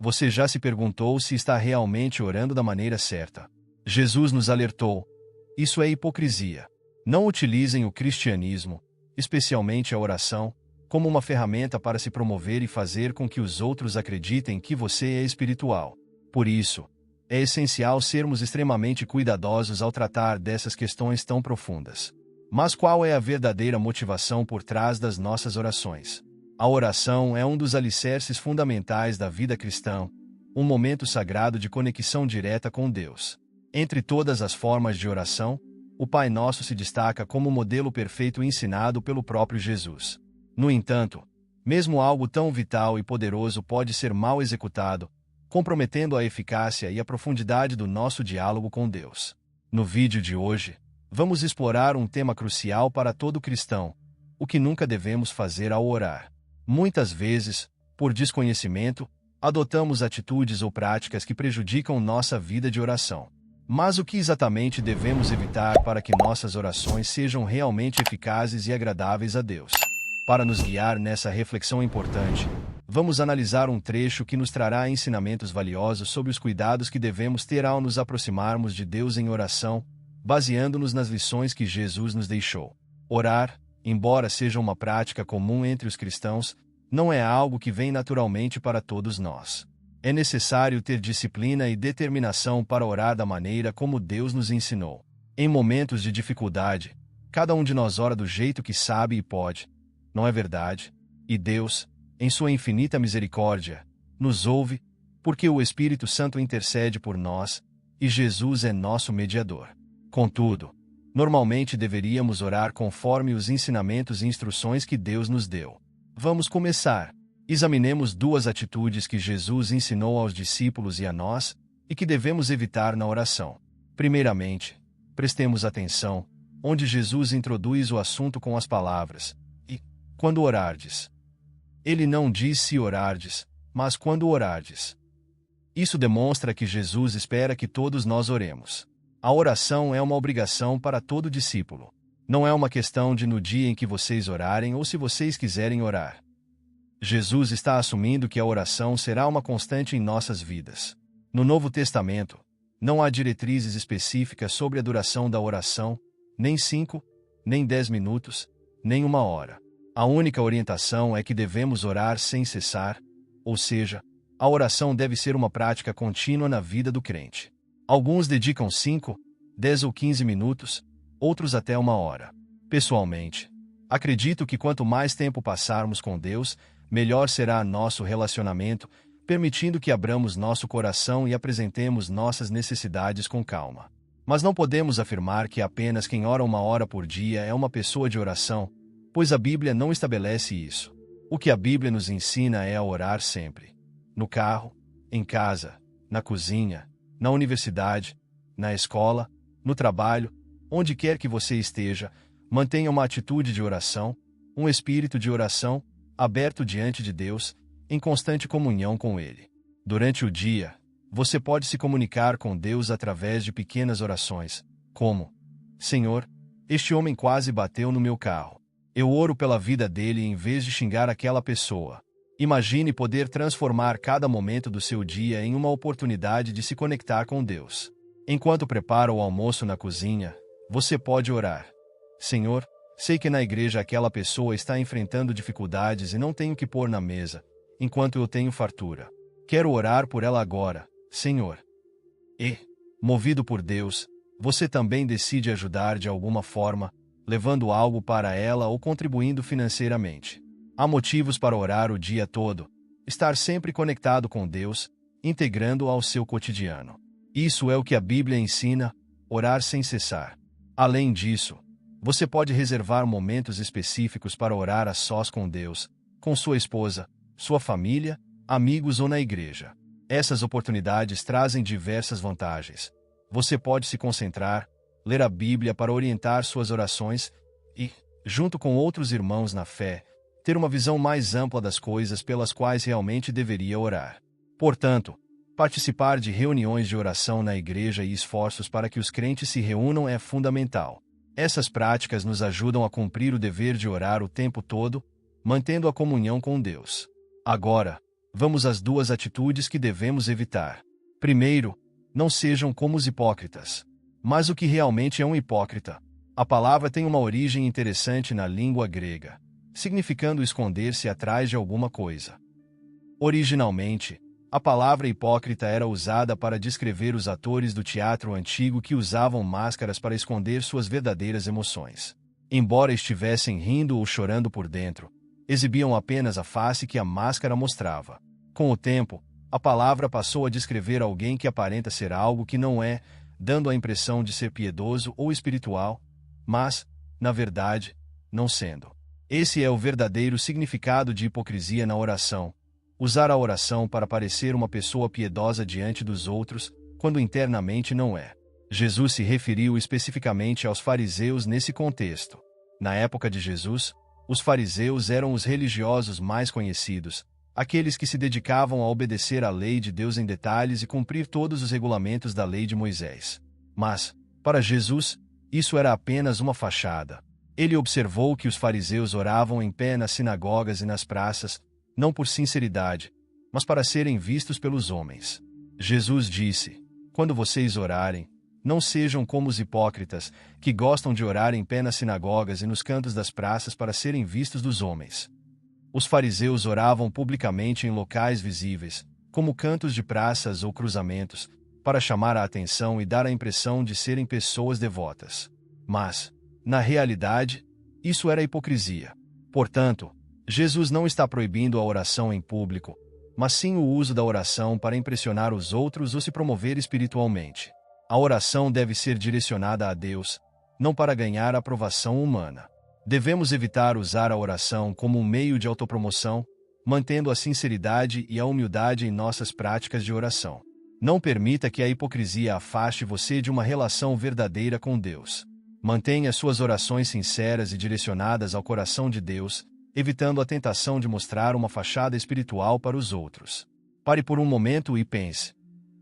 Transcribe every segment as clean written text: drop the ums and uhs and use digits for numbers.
Você já se perguntou se está realmente orando da maneira certa? Jesus nos alertou: isso é hipocrisia. Não utilizem o cristianismo, especialmente a oração, como uma ferramenta para se promover e fazer com que os outros acreditem que você é espiritual. Por isso, é essencial sermos extremamente cuidadosos ao tratar dessas questões tão profundas. Mas qual é a verdadeira motivação por trás das nossas orações? A oração é um dos alicerces fundamentais da vida cristã, um momento sagrado de conexão direta com Deus. Entre todas as formas de oração, o Pai Nosso se destaca como o modelo perfeito ensinado pelo próprio Jesus. No entanto, mesmo algo tão vital e poderoso pode ser mal executado, comprometendo a eficácia e a profundidade do nosso diálogo com Deus. No vídeo de hoje, vamos explorar um tema crucial para todo cristão: o que nunca devemos fazer ao orar. Muitas vezes, por desconhecimento, adotamos atitudes ou práticas que prejudicam nossa vida de oração. Mas o que exatamente devemos evitar para que nossas orações sejam realmente eficazes e agradáveis a Deus? Para nos guiar nessa reflexão importante, vamos analisar um trecho que nos trará ensinamentos valiosos sobre os cuidados que devemos ter ao nos aproximarmos de Deus em oração, baseando-nos nas lições que Jesus nos deixou. Orar, embora seja uma prática comum entre os cristãos, não é algo que vem naturalmente para todos nós. É necessário ter disciplina e determinação para orar da maneira como Deus nos ensinou. Em momentos de dificuldade, cada um de nós ora do jeito que sabe e pode. Não é verdade? E Deus, em sua infinita misericórdia, nos ouve, porque o Espírito Santo intercede por nós, e Jesus é nosso mediador. Contudo, normalmente deveríamos orar conforme os ensinamentos e instruções que Deus nos deu. Vamos começar. Examinemos duas atitudes que Jesus ensinou aos discípulos e a nós, e que devemos evitar na oração. Primeiramente, prestemos atenção, onde Jesus introduz o assunto com as palavras: e, quando orardes. Ele não diz se orardes, mas quando orardes. Isso demonstra que Jesus espera que todos nós oremos. A oração é uma obrigação para todo discípulo. Não é uma questão de no dia em que vocês orarem ou se vocês quiserem orar. Jesus está assumindo que a oração será uma constante em nossas vidas. No Novo Testamento, não há diretrizes específicas sobre a duração da oração, nem 5, nem 10 minutos, nem 1 hora. A única orientação é que devemos orar sem cessar, ou seja, a oração deve ser uma prática contínua na vida do crente. Alguns dedicam 5, 10 ou 15 minutos, outros até 1 hora. Pessoalmente, acredito que quanto mais tempo passarmos com Deus, melhor será nosso relacionamento, permitindo que abramos nosso coração e apresentemos nossas necessidades com calma. Mas não podemos afirmar que apenas quem ora 1 hora por dia é uma pessoa de oração, pois a Bíblia não estabelece isso. O que a Bíblia nos ensina é a orar sempre. No carro, em casa, na cozinha, na universidade, na escola, no trabalho, onde quer que você esteja, mantenha uma atitude de oração, um espírito de oração, aberto diante de Deus, em constante comunhão com Ele. Durante o dia, você pode se comunicar com Deus através de pequenas orações, como: Senhor, este homem quase bateu no meu carro. Eu oro pela vida dele em vez de xingar aquela pessoa. Imagine poder transformar cada momento do seu dia em uma oportunidade de se conectar com Deus. Enquanto prepara o almoço na cozinha, você pode orar: Senhor, sei que na igreja aquela pessoa está enfrentando dificuldades e não tenho que pôr na mesa, enquanto eu tenho fartura. Quero orar por ela agora, Senhor. E, movido por Deus, você também decide ajudar de alguma forma, levando algo para ela ou contribuindo financeiramente. Há motivos para orar o dia todo, estar sempre conectado com Deus, integrando-o ao seu cotidiano. Isso é o que a Bíblia ensina: orar sem cessar. Além disso, você pode reservar momentos específicos para orar a sós com Deus, com sua esposa, sua família, amigos ou na igreja. Essas oportunidades trazem diversas vantagens. Você pode se concentrar, ler a Bíblia para orientar suas orações e, junto com outros irmãos na fé, ter uma visão mais ampla das coisas pelas quais realmente deveria orar. Portanto, participar de reuniões de oração na igreja e esforços para que os crentes se reúnam é fundamental. Essas práticas nos ajudam a cumprir o dever de orar o tempo todo, mantendo a comunhão com Deus. Agora, Vamos às duas atitudes que devemos evitar. Primeiro, não sejam como os hipócritas. Mas o que realmente é um hipócrita? A palavra tem uma origem interessante na língua grega, significando esconder-se atrás de alguma coisa. Originalmente, a palavra hipócrita era usada para descrever os atores do teatro antigo que usavam máscaras para esconder suas verdadeiras emoções. Embora estivessem rindo ou chorando por dentro, exibiam apenas a face que a máscara mostrava. Com o tempo, a palavra passou a descrever alguém que aparenta ser algo que não é, dando a impressão de ser piedoso ou espiritual, mas, na verdade, não sendo. Esse é o verdadeiro significado de hipocrisia na oração. Usar a oração para parecer uma pessoa piedosa diante dos outros, quando internamente não é. Jesus se referiu especificamente aos fariseus nesse contexto. Na época de Jesus, os fariseus eram os religiosos mais conhecidos, aqueles que se dedicavam a obedecer à lei de Deus em detalhes e cumprir todos os regulamentos da lei de Moisés. Mas, para Jesus, isso era apenas uma fachada. Ele observou que os fariseus oravam em pé nas sinagogas e nas praças, não por sinceridade, mas para serem vistos pelos homens. Jesus disse: quando vocês orarem, não sejam como os hipócritas, que gostam de orar em pé nas sinagogas e nos cantos das praças para serem vistos dos homens. Os fariseus oravam publicamente em locais visíveis, como cantos de praças ou cruzamentos, para chamar a atenção e dar a impressão de serem pessoas devotas. Mas, na realidade, isso era hipocrisia. Portanto, Jesus não está proibindo a oração em público, mas sim o uso da oração para impressionar os outros ou se promover espiritualmente. A oração deve ser direcionada a Deus, não para ganhar a aprovação humana. Devemos evitar usar a oração como um meio de autopromoção, mantendo a sinceridade e a humildade em nossas práticas de oração. Não permita que a hipocrisia afaste você de uma relação verdadeira com Deus. Mantenha suas orações sinceras e direcionadas ao coração de Deus, evitando a tentação de mostrar uma fachada espiritual para os outros. Pare por um momento e pense: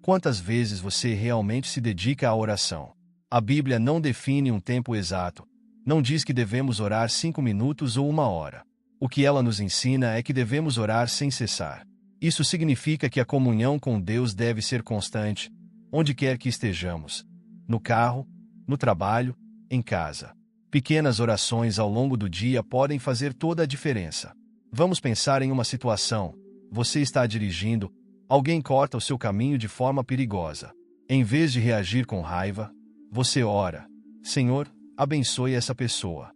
quantas vezes você realmente se dedica à oração? A Bíblia não define um tempo exato, não diz que devemos orar 5 minutos ou 1 hora. O que ela nos ensina é que devemos orar sem cessar. Isso significa que a comunhão com Deus deve ser constante, onde quer que estejamos: no carro, no trabalho, em casa. Pequenas orações ao longo do dia podem fazer toda a diferença. Vamos pensar em uma situação: você está dirigindo, alguém corta o seu caminho de forma perigosa. Em vez de reagir com raiva, você ora: Senhor, abençoe essa pessoa.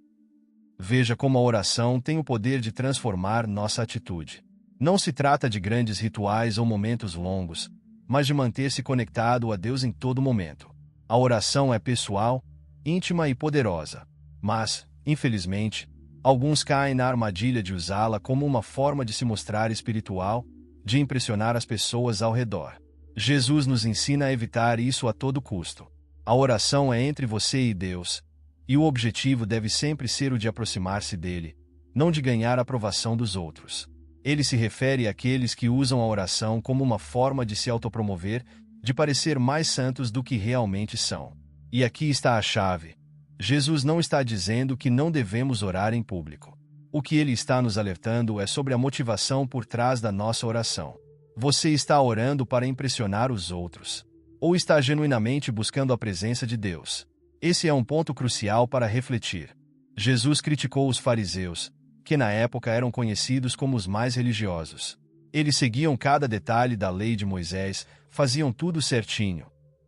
Veja como a oração tem o poder de transformar nossa atitude. Não se trata de grandes rituais ou momentos longos, mas de manter-se conectado a Deus em todo momento. A oração é pessoal, íntima e poderosa. Mas, infelizmente, alguns caem na armadilha de usá-la como uma forma de se mostrar espiritual, de impressionar as pessoas ao redor. Jesus nos ensina a evitar isso a todo custo. A oração é entre você e Deus, e o objetivo deve sempre ser o de aproximar-se dele, não de ganhar a aprovação dos outros. Ele se refere àqueles que usam a oração como uma forma de se autopromover, de parecer mais santos do que realmente são. E aqui está a chave. Jesus não está dizendo que não devemos orar em público. O que ele está nos alertando é sobre a motivação por trás da nossa oração. Você está orando para impressionar os outros? Ou está genuinamente buscando a presença de Deus? Esse é um ponto crucial para refletir. Jesus criticou os fariseus, que na época eram conhecidos como os mais religiosos. Eles seguiam cada detalhe da lei de Moisés, faziam tudo certinho.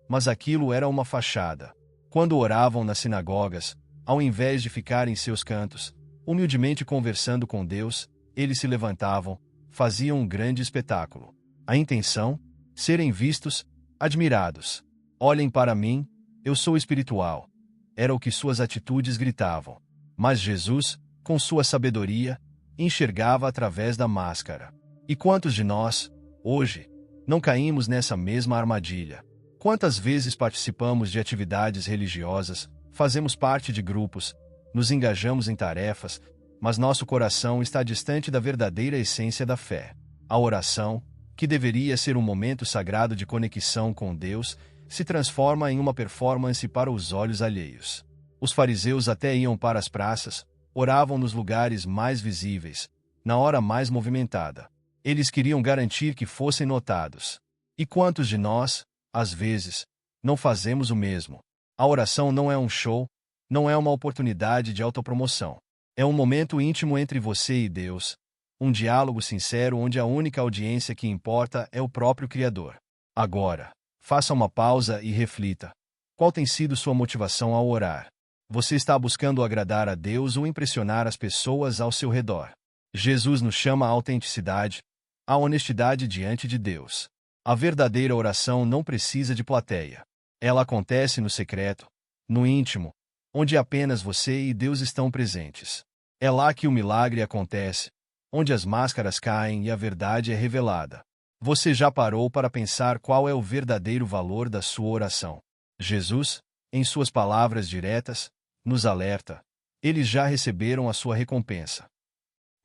Mas aquilo era uma fachada. Quando oravam nas sinagogas, ao invés de ficar em seus cantos, humildemente conversando com Deus, eles se levantavam, faziam um grande espetáculo. A intenção? Serem vistos, admirados. Olhem para mim, eu sou espiritual. Era o que suas atitudes gritavam. Mas Jesus, com sua sabedoria, enxergava através da máscara. E quantos de nós, hoje, não caímos nessa mesma armadilha? Quantas vezes participamos de atividades religiosas, fazemos parte de grupos, nos engajamos em tarefas, mas nosso coração está distante da verdadeira essência da fé. A oração, que deveria ser um momento sagrado de conexão com Deus, se transforma em uma performance para os olhos alheios. Os fariseus até iam para as praças, oravam nos lugares mais visíveis, na hora mais movimentada. Eles queriam garantir que fossem notados. E quantos de nós, às vezes, não fazemos o mesmo? A oração não é um show, não é uma oportunidade de autopromoção. É um momento íntimo entre você e Deus, um diálogo sincero onde a única audiência que importa é o próprio Criador. Agora, faça uma pausa e reflita. Qual tem sido sua motivação ao orar? Você está buscando agradar a Deus ou impressionar as pessoas ao seu redor? Jesus nos chama à autenticidade, à honestidade diante de Deus. A verdadeira oração não precisa de plateia. Ela acontece no secreto, no íntimo, onde apenas você e Deus estão presentes. É lá que o milagre acontece, onde as máscaras caem e a verdade é revelada. Você já parou para pensar qual é o verdadeiro valor da sua oração? Jesus, em suas palavras diretas, nos alerta. Eles já receberam a sua recompensa.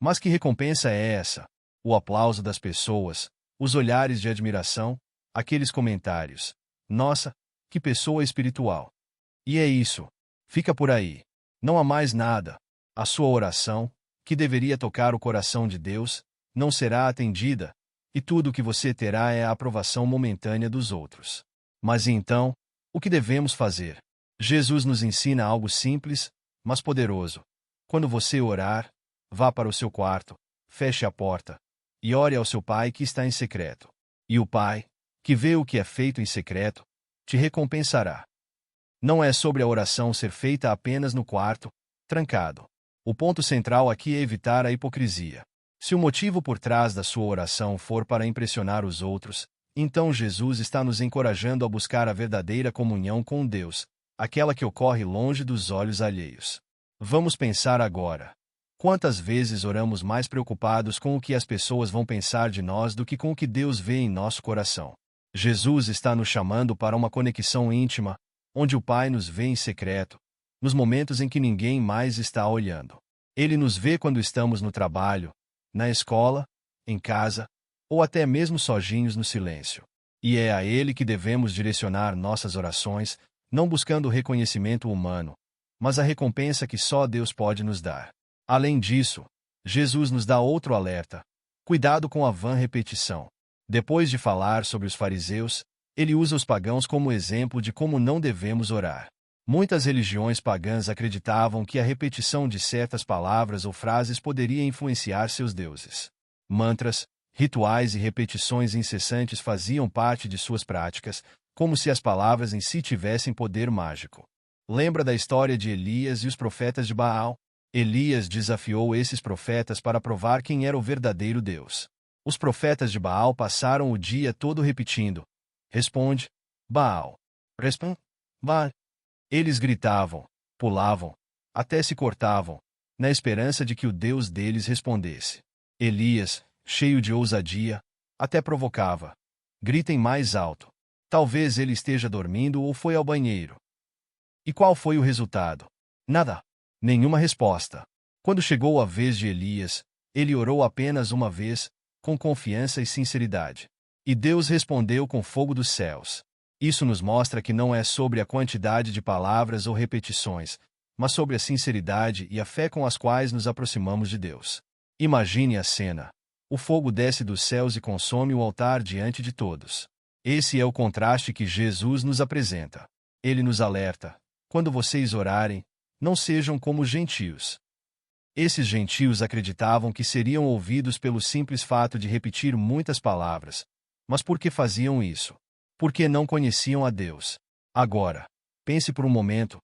Mas que recompensa é essa? O aplauso das pessoas, os olhares de admiração, aqueles comentários. Nossa, que pessoa espiritual! E é isso. Fica por aí. Não há mais nada. A sua oração, que deveria tocar o coração de Deus, não será atendida, e tudo o que você terá é a aprovação momentânea dos outros. Mas e então, o que devemos fazer? Jesus nos ensina algo simples, mas poderoso. Quando você orar, vá para o seu quarto, feche a porta, e ore ao seu Pai que está em secreto. E o Pai, que vê o que é feito em secreto, te recompensará. Não é sobre a oração ser feita apenas no quarto, trancado. O ponto central aqui é evitar a hipocrisia. Se o motivo por trás da sua oração for para impressionar os outros, então Jesus está nos encorajando a buscar a verdadeira comunhão com Deus, aquela que ocorre longe dos olhos alheios. Vamos pensar agora. Quantas vezes oramos mais preocupados com o que as pessoas vão pensar de nós do que com o que Deus vê em nosso coração? Jesus está nos chamando para uma conexão íntima, onde o Pai nos vê em secreto, nos momentos em que ninguém mais está olhando. Ele nos vê quando estamos no trabalho, na escola, em casa, ou até mesmo sozinhos no silêncio. E é a Ele que devemos direcionar nossas orações, não buscando o reconhecimento humano, mas a recompensa que só Deus pode nos dar. Além disso, Jesus nos dá outro alerta: cuidado com a vã repetição. Depois de falar sobre os fariseus, ele usa os pagãos como exemplo de como não devemos orar. Muitas religiões pagãs acreditavam que a repetição de certas palavras ou frases poderia influenciar seus deuses. Mantras, rituais e repetições incessantes faziam parte de suas práticas, como se as palavras em si tivessem poder mágico. Lembra da história de Elias e os profetas de Baal? Elias desafiou esses profetas para provar quem era o verdadeiro Deus. Os profetas de Baal passaram o dia todo repetindo: responde, Baal. Responde, Baal. Eles gritavam, pulavam, até se cortavam, na esperança de que o Deus deles respondesse. Elias, cheio de ousadia, até provocava: gritem mais alto. Talvez ele esteja dormindo ou foi ao banheiro. E qual foi o resultado? Nada. Nenhuma resposta. Quando chegou a vez de Elias, ele orou apenas uma vez, com confiança e sinceridade. E Deus respondeu com fogo dos céus. Isso nos mostra que não é sobre a quantidade de palavras ou repetições, mas sobre a sinceridade e a fé com as quais nos aproximamos de Deus. Imagine a cena. O fogo desce dos céus e consome o altar diante de todos. Esse é o contraste que Jesus nos apresenta. Ele nos alerta: quando vocês orarem, não sejam como os gentios. Esses gentios acreditavam que seriam ouvidos pelo simples fato de repetir muitas palavras. Mas por que faziam isso? Porque não conheciam a Deus. Agora, pense por um momento.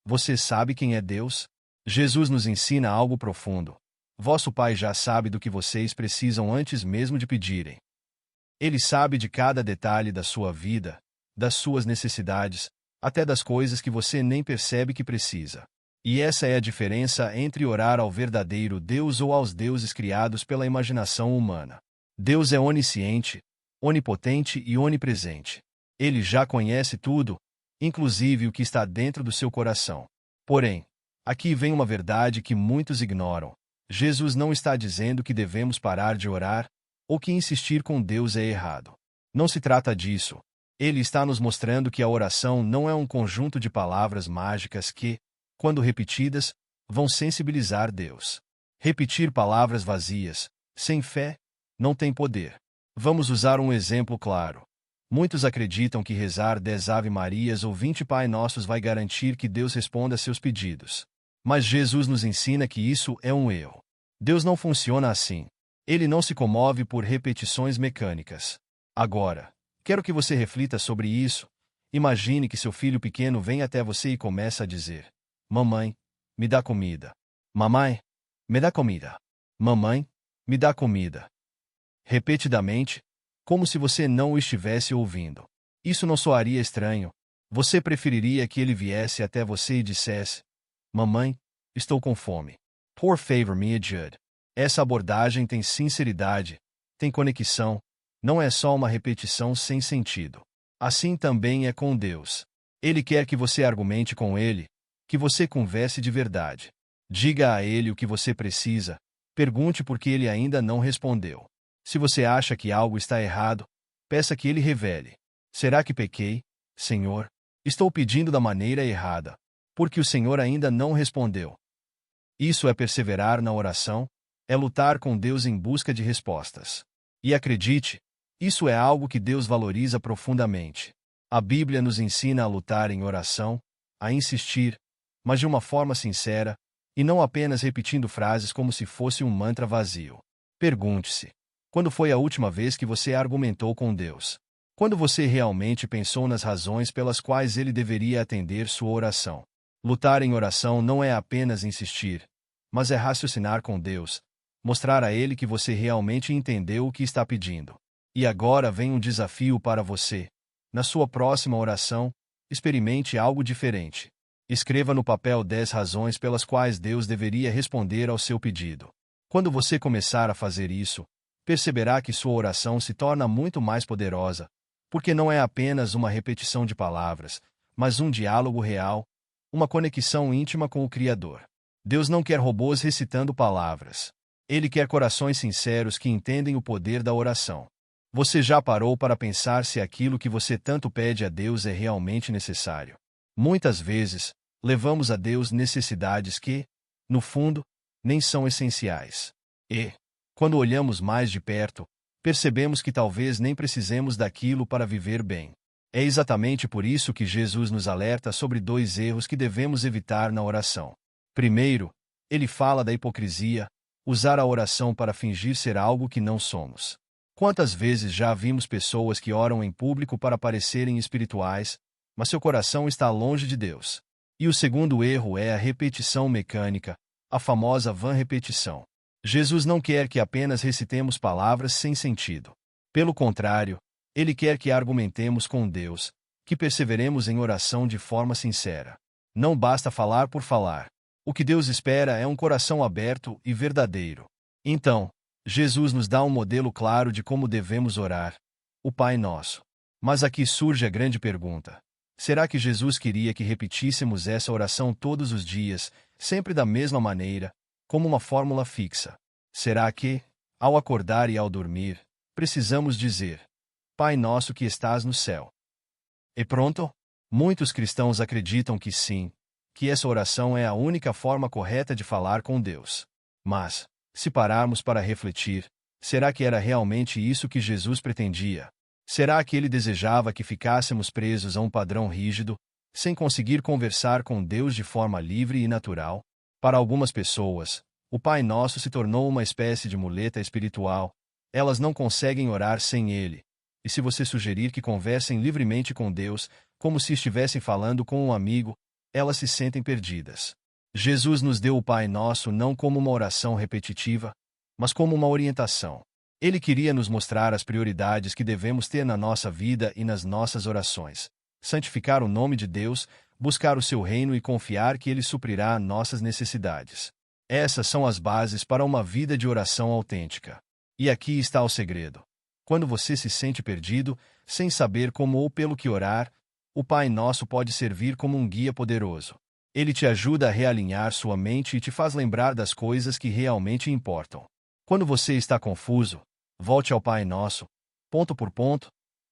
Você sabe quem é Deus? Jesus nos ensina algo profundo. Vosso Pai já sabe do que vocês precisam antes mesmo de pedirem. Ele sabe de cada detalhe da sua vida, das suas necessidades, até das coisas que você nem percebe que precisa. E essa é a diferença entre orar ao verdadeiro Deus ou aos deuses criados pela imaginação humana. Deus é onisciente, onipotente e onipresente. Ele já conhece tudo, inclusive o que está dentro do seu coração. Porém, aqui vem uma verdade que muitos ignoram. Jesus não está dizendo que devemos parar de orar, ou que insistir com Deus é errado. Não se trata disso. Ele está nos mostrando que a oração não é um conjunto de palavras mágicas que, quando repetidas, vão sensibilizar Deus. Repetir palavras vazias, sem fé, não tem poder. Vamos usar um exemplo claro. Muitos acreditam que rezar 10 Ave Marias ou 20 Pai Nossos vai garantir que Deus responda a seus pedidos. Mas Jesus nos ensina que isso é um erro. Deus não funciona assim. Ele não se comove por repetições mecânicas. Agora, quero que você reflita sobre isso. Imagine que seu filho pequeno vem até você e começa a dizer: Mamãe, me dá comida. Mamãe, me dá comida. Mamãe, me dá comida. Repetidamente, como se você não o estivesse ouvindo. Isso não soaria estranho? Você preferiria que ele viesse até você e dissesse: Mamãe, estou com fome. Por favor, me ajude. Essa abordagem tem sinceridade, tem conexão, não é só uma repetição sem sentido. Assim também é com Deus. Ele quer que você argumente com Ele, que você converse de verdade. Diga a Ele o que você precisa, pergunte por que Ele ainda não respondeu. Se você acha que algo está errado, peça que Ele revele. Será que pequei, Senhor? Estou pedindo da maneira errada, porque o Senhor ainda não respondeu. Isso é perseverar na oração, é lutar com Deus em busca de respostas. E acredite, isso é algo que Deus valoriza profundamente. A Bíblia nos ensina a lutar em oração, a insistir, mas de uma forma sincera, e não apenas repetindo frases como se fosse um mantra vazio. Pergunte-se: quando foi a última vez que você argumentou com Deus? Quando você realmente pensou nas razões pelas quais Ele deveria atender sua oração? Lutar em oração não é apenas insistir, mas é raciocinar com Deus, mostrar a Ele que você realmente entendeu o que está pedindo. E agora vem um desafio para você. Na sua próxima oração, experimente algo diferente. Escreva no papel 10 razões pelas quais Deus deveria responder ao seu pedido. Quando você começar a fazer isso, perceberá que sua oração se torna muito mais poderosa, porque não é apenas uma repetição de palavras, mas um diálogo real, uma conexão íntima com o Criador. Deus não quer robôs recitando palavras. Ele quer corações sinceros que entendem o poder da oração. Você já parou para pensar se aquilo que você tanto pede a Deus é realmente necessário? Muitas vezes, levamos a Deus necessidades que, no fundo, nem são essenciais. E, quando olhamos mais de perto, percebemos que talvez nem precisemos daquilo para viver bem. É exatamente por isso que Jesus nos alerta sobre 2 erros que devemos evitar na oração. Primeiro, ele fala da hipocrisia, usar a oração para fingir ser algo que não somos. Quantas vezes já vimos pessoas que oram em público para parecerem espirituais, mas seu coração está longe de Deus? E o segundo erro é a repetição mecânica, a famosa vã repetição. Jesus não quer que apenas recitemos palavras sem sentido. Pelo contrário, Ele quer que argumentemos com Deus, que perseveremos em oração de forma sincera. Não basta falar por falar. O que Deus espera é um coração aberto e verdadeiro. Então, Jesus nos dá um modelo claro de como devemos orar: o Pai Nosso. Mas aqui surge a grande pergunta: será que Jesus queria que repetíssemos essa oração todos os dias, sempre da mesma maneira, como uma fórmula fixa? Será que, ao acordar e ao dormir, precisamos dizer: Pai Nosso que estás no céu? E pronto? Muitos cristãos acreditam que sim, que essa oração é a única forma correta de falar com Deus. Mas, se pararmos para refletir, será que era realmente isso que Jesus pretendia? Será que ele desejava que ficássemos presos a um padrão rígido, sem conseguir conversar com Deus de forma livre e natural? Para algumas pessoas, o Pai Nosso se tornou uma espécie de muleta espiritual. Elas não conseguem orar sem ele. E se você sugerir que conversem livremente com Deus, como se estivessem falando com um amigo, elas se sentem perdidas. Jesus nos deu o Pai Nosso não como uma oração repetitiva, mas como uma orientação. Ele queria nos mostrar as prioridades que devemos ter na nossa vida e nas nossas orações. Santificar o nome de Deus, buscar o seu reino e confiar que Ele suprirá nossas necessidades. Essas são as bases para uma vida de oração autêntica. E aqui está o segredo. Quando você se sente perdido, sem saber como ou pelo que orar, o Pai Nosso pode servir como um guia poderoso. Ele te ajuda a realinhar sua mente e te faz lembrar das coisas que realmente importam. Quando você está confuso, volte ao Pai Nosso, ponto por ponto,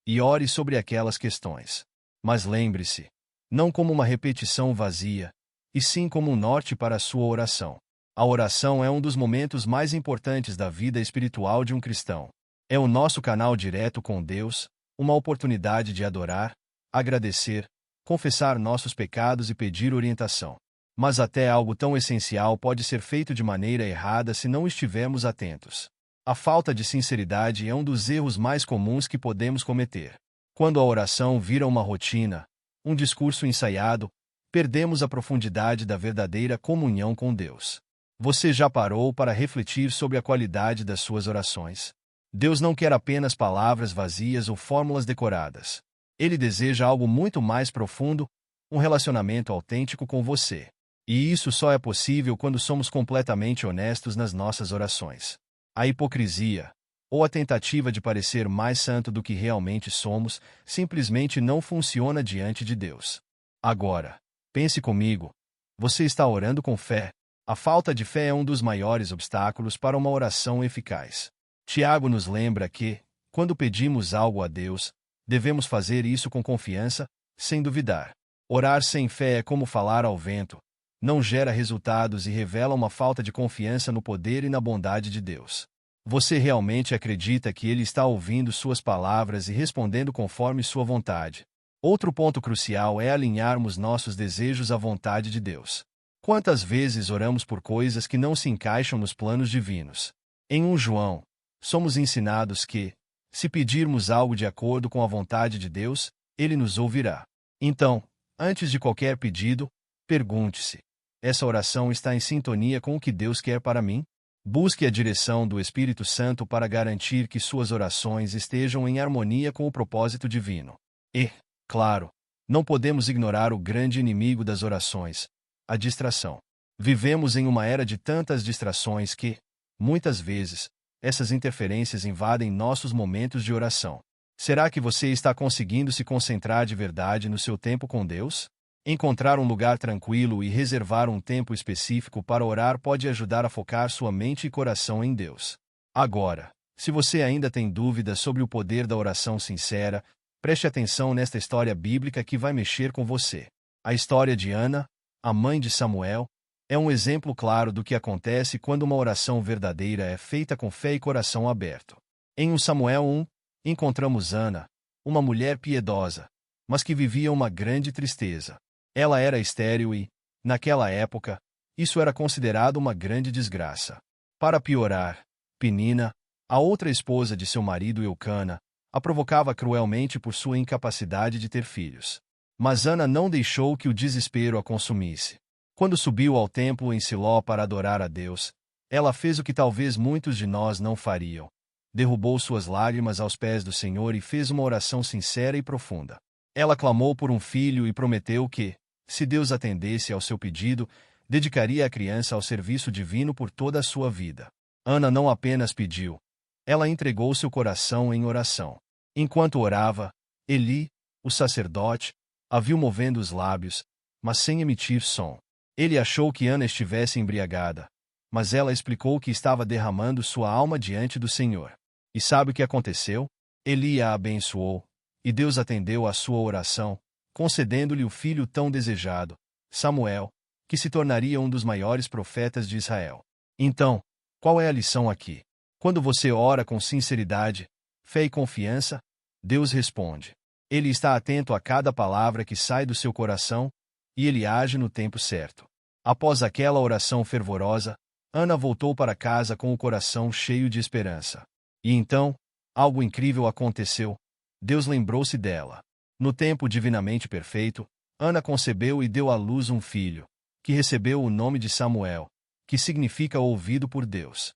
e ore sobre aquelas questões. Mas lembre-se, não como uma repetição vazia, e sim como um norte para a sua oração. A oração é um dos momentos mais importantes da vida espiritual de um cristão. É o nosso canal direto com Deus, uma oportunidade de adorar, agradecer, confessar nossos pecados e pedir orientação. Mas até algo tão essencial pode ser feito de maneira errada se não estivermos atentos. A falta de sinceridade é um dos erros mais comuns que podemos cometer. Quando a oração vira uma rotina, um discurso ensaiado, perdemos a profundidade da verdadeira comunhão com Deus. Você já parou para refletir sobre a qualidade das suas orações? Deus não quer apenas palavras vazias ou fórmulas decoradas. Ele deseja algo muito mais profundo, um relacionamento autêntico com você. E isso só é possível quando somos completamente honestos nas nossas orações. A hipocrisia, ou a tentativa de parecer mais santo do que realmente somos, simplesmente não funciona diante de Deus. Agora, pense comigo. Você está orando com fé. A falta de fé é um dos maiores obstáculos para uma oração eficaz. Tiago nos lembra que, quando pedimos algo a Deus, devemos fazer isso com confiança, sem duvidar. Orar sem fé é como falar ao vento. Não gera resultados e revela uma falta de confiança no poder e na bondade de Deus. Você realmente acredita que Ele está ouvindo suas palavras e respondendo conforme sua vontade? Outro ponto crucial é alinharmos nossos desejos à vontade de Deus. Quantas vezes oramos por coisas que não se encaixam nos planos divinos? Em 1 João, somos ensinados que, se pedirmos algo de acordo com a vontade de Deus, Ele nos ouvirá. Então, antes de qualquer pedido, pergunte-se: essa oração está em sintonia com o que Deus quer para mim? Busque a direção do Espírito Santo para garantir que suas orações estejam em harmonia com o propósito divino. E, claro, não podemos ignorar o grande inimigo das orações: a distração. Vivemos em uma era de tantas distrações que, muitas vezes, essas interferências invadem nossos momentos de oração. Será que você está conseguindo se concentrar de verdade no seu tempo com Deus? Encontrar um lugar tranquilo e reservar um tempo específico para orar pode ajudar a focar sua mente e coração em Deus. Agora, se você ainda tem dúvidas sobre o poder da oração sincera, preste atenção nesta história bíblica que vai mexer com você. A história de Ana, a mãe de Samuel, é um exemplo claro do que acontece quando uma oração verdadeira é feita com fé e coração aberto. Em 1 Samuel 1, encontramos Ana, uma mulher piedosa, mas que vivia uma grande tristeza. Ela era estéril e, naquela época, isso era considerado uma grande desgraça. Para piorar, Penina, a outra esposa de seu marido Eucana, a provocava cruelmente por sua incapacidade de ter filhos. Mas Ana não deixou que o desespero a consumisse. Quando subiu ao templo em Siló para adorar a Deus, ela fez o que talvez muitos de nós não fariam. Derrubou suas lágrimas aos pés do Senhor e fez uma oração sincera e profunda. Ela clamou por um filho e prometeu que, se Deus atendesse ao seu pedido, dedicaria a criança ao serviço divino por toda a sua vida. Ana não apenas pediu, ela entregou seu coração em oração. Enquanto orava, Eli, o sacerdote, a viu movendo os lábios, mas sem emitir som. Ele achou que Ana estivesse embriagada, mas ela explicou que estava derramando sua alma diante do Senhor. E sabe o que aconteceu? Eli a abençoou, e Deus atendeu à sua oração, concedendo-lhe o filho tão desejado, Samuel, que se tornaria um dos maiores profetas de Israel. Então, qual é a lição aqui? Quando você ora com sinceridade, fé e confiança, Deus responde. Ele está atento a cada palavra que sai do seu coração, e ele age no tempo certo. Após aquela oração fervorosa, Ana voltou para casa com o coração cheio de esperança. E então, algo incrível aconteceu. Deus lembrou-se dela. No tempo divinamente perfeito, Ana concebeu e deu à luz um filho, que recebeu o nome de Samuel, que significa ouvido por Deus.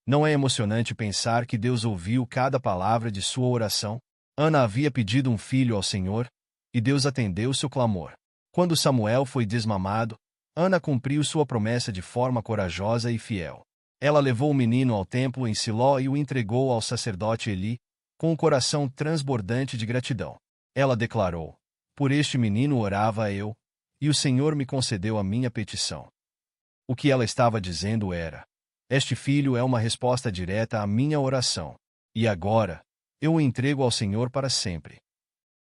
Não é emocionante pensar que Deus ouviu cada palavra de sua oração? Ana havia pedido um filho ao Senhor, e Deus atendeu seu clamor. Quando Samuel foi desmamado, Ana cumpriu sua promessa de forma corajosa e fiel. Ela levou o menino ao templo em Siló e o entregou ao sacerdote Eli, com o coração transbordante de gratidão. Ela declarou: por este menino orava eu, e o Senhor me concedeu a minha petição. O que ela estava dizendo era: este filho é uma resposta direta à minha oração. E agora, eu o entrego ao Senhor para sempre.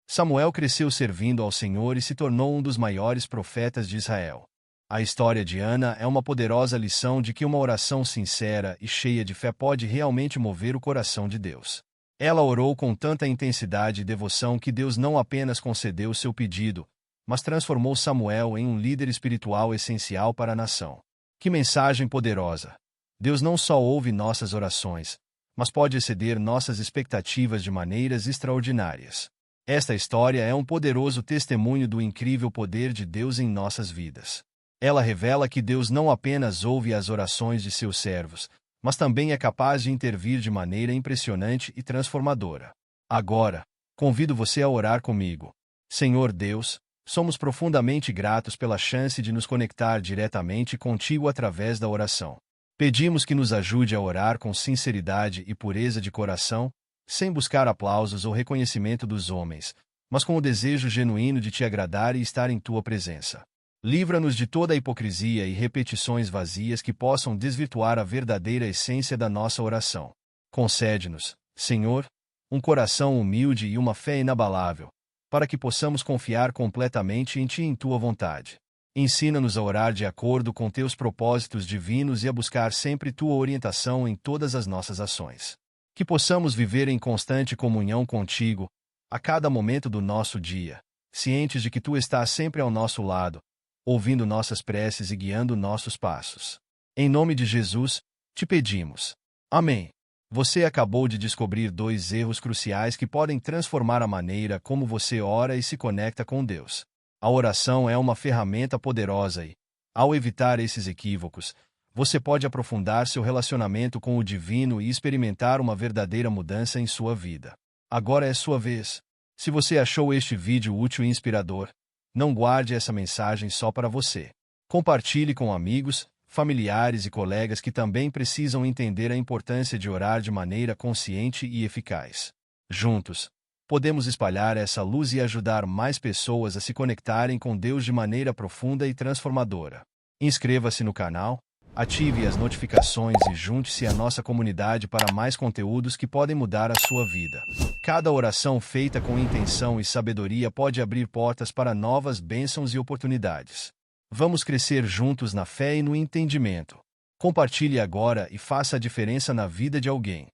Samuel cresceu servindo ao Senhor e se tornou um dos maiores profetas de Israel. A história de Ana é uma poderosa lição de que uma oração sincera e cheia de fé pode realmente mover o coração de Deus. Ela orou com tanta intensidade e devoção que Deus não apenas concedeu seu pedido, mas transformou Samuel em um líder espiritual essencial para a nação. Que mensagem poderosa! Deus não só ouve nossas orações, mas pode exceder nossas expectativas de maneiras extraordinárias. Esta história é um poderoso testemunho do incrível poder de Deus em nossas vidas. Ela revela que Deus não apenas ouve as orações de seus servos, mas também é capaz de intervir de maneira impressionante e transformadora. Agora, convido você a orar comigo. Senhor Deus, somos profundamente gratos pela chance de nos conectar diretamente contigo através da oração. Pedimos que nos ajude a orar com sinceridade e pureza de coração, sem buscar aplausos ou reconhecimento dos homens, mas com o desejo genuíno de te agradar e estar em tua presença. Livra-nos de toda a hipocrisia e repetições vazias que possam desvirtuar a verdadeira essência da nossa oração. Concede-nos, Senhor, um coração humilde e uma fé inabalável, para que possamos confiar completamente em Ti e em Tua vontade. Ensina-nos a orar de acordo com Teus propósitos divinos e a buscar sempre Tua orientação em todas as nossas ações. Que possamos viver em constante comunhão contigo, a cada momento do nosso dia, cientes de que Tu estás sempre ao nosso lado, ouvindo nossas preces e guiando nossos passos. Em nome de Jesus, te pedimos. Amém. Você acabou de descobrir 2 erros cruciais que podem transformar a maneira como você ora e se conecta com Deus. A oração é uma ferramenta poderosa e, ao evitar esses equívocos, você pode aprofundar seu relacionamento com o divino e experimentar uma verdadeira mudança em sua vida. Agora é sua vez. Se você achou este vídeo útil e inspirador, não guarde essa mensagem só para você. Compartilhe com amigos, familiares e colegas que também precisam entender a importância de orar de maneira consciente e eficaz. Juntos, podemos espalhar essa luz e ajudar mais pessoas a se conectarem com Deus de maneira profunda e transformadora. Inscreva-se no canal, ative as notificações e junte-se à nossa comunidade para mais conteúdos que podem mudar a sua vida. Cada oração feita com intenção e sabedoria pode abrir portas para novas bênçãos e oportunidades. Vamos crescer juntos na fé e no entendimento. Compartilhe agora e faça a diferença na vida de alguém.